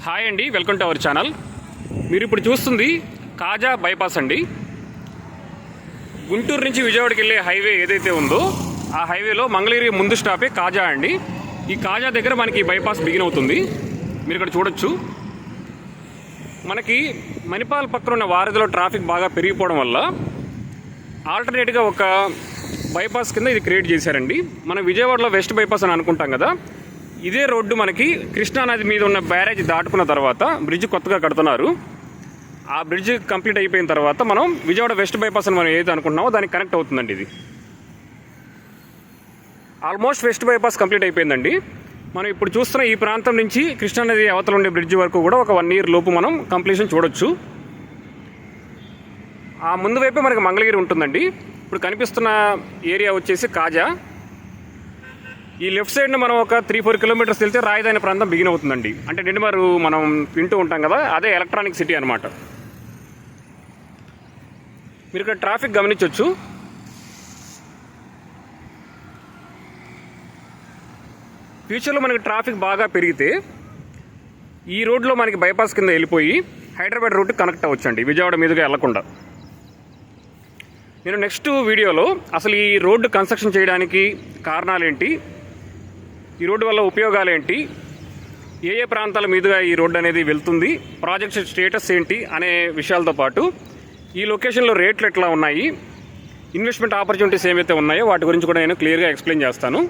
Hi అండి, welcome to our channel. మీరు ఇప్పుడు చూస్తుంది కాజా బైపాస్ అండి. గుంటూరు నుంచి విజయవాడకి వెళ్ళే హైవే ఏదైతే ఉందో ఆ హైవేలో మంగళగిరి ముందు స్టాపే కాజా అండి. ఈ కాజా దగ్గర మనకి బైపాస్ బిగిన్ అవుతుంది. మీరు ఇక్కడ చూడొచ్చు. మనకి మణిపాల్ పక్కన ఉన్న వారధిలో ట్రాఫిక్ బాగా పెరిగిపోవడం వల్ల ఆల్టర్నేట్గా ఒక బైపాస్ కింద ఇది క్రియేట్ చేశారండి. మనం విజయవాడలో వెస్ట్ బైపాస్ అని అనుకుంటాం కదా, ఇదే రోడ్డు మనకి కృష్ణానది మీద ఉన్న బ్యారేజ్ దాటుకున్న తర్వాత బ్రిడ్జ్ కొత్తగా కడుతున్నారు. ఆ బ్రిడ్జ్ కంప్లీట్ అయిపోయిన తర్వాత మనం విజయవాడ వెస్ట్ బైపాస్ అని మనం ఏదైతే అనుకుంటున్నామో దానికి కనెక్ట్ అవుతుందండి. ఇది ఆల్మోస్ట్ వెస్ట్ బైపాస్ కంప్లీట్ అయిపోయిందండి. మనం ఇప్పుడు చూస్తున్న ఈ ప్రాంతం నుంచి కృష్ణానది అవతల ఉండే బ్రిడ్జ్ వరకు కూడా ఒక 1 year లోపు మనం కంప్లీషన్ చూడొచ్చు. ఆ ముందు వైపే మనకి మంగళగిరి ఉంటుందండి. ఇప్పుడు కనిపిస్తున్న ఏరియా వచ్చేసి కాజా. ఈ లెఫ్ట్ సైడ్ని మనం ఒక 3-4 kilometers వెళ్తే రాజధాని ప్రాంతం బిగిన్ అవుతుందండి. అంటే నిండుమరు మనం వింటూ ఉంటాం కదా, అదే ఎలక్ట్రానిక్ సిటీ అనమాట. మీరు ఇక్కడ ట్రాఫిక్ గమనించవచ్చు. ఫ్యూచర్లో మనకి ట్రాఫిక్ బాగా పెరిగితే ఈ రోడ్లో మనకి బైపాస్ కింద వెళ్ళిపోయి హైదరాబాద్ రూట్కి కనెక్ట్ అవ్వచ్చండి, విజయవాడ మీదుగా వెళ్లకుండా. నేను నెక్స్ట్ వీడియోలో అసలు ఈ రోడ్డు కన్స్ట్రక్షన్ చేయడానికి కారణాలేంటి, ఈ రోడ్డు వల్ల ఉపయోగాలు ఏంటి, ఏ ఏ ప్రాంతాల మీదుగా ఈ రోడ్డు అనేది వెళ్తుంది, ప్రాజెక్ట్ స్టేటస్ ఏంటి అనే విషయాలతో పాటు ఈ లొకేషన్లో రేట్లు ఎట్లా ఉన్నాయి, ఇన్వెస్ట్మెంట్ ఆపర్చునిటీస్ ఏవైతే ఉన్నాయో వాటి గురించి కూడా నేను క్లియర్గా ఎక్స్ప్లెయిన్ చేస్తాను.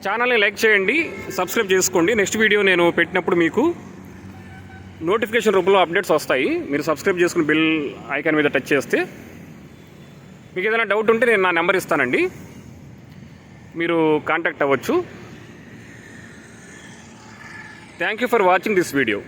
ఛానల్ని లైక్ చేయండి, సబ్స్క్రైబ్ చేసుకోండి. నెక్స్ట్ వీడియో నేను పెట్టినప్పుడు మీకు నోటిఫికేషన్ రూపంలో అప్డేట్స్ వస్తాయి. మీరు సబ్స్క్రైబ్ చేసుకుని బెల్ ఐకాన్ మీద టచ్ చేస్తే మీకు ఏదైనా డౌట్ ఉంటే నేను నా నెంబర్ ఇస్తానండి, మీరు కాంటాక్ట్ అవ్వచ్చు. Thank you for watching this video.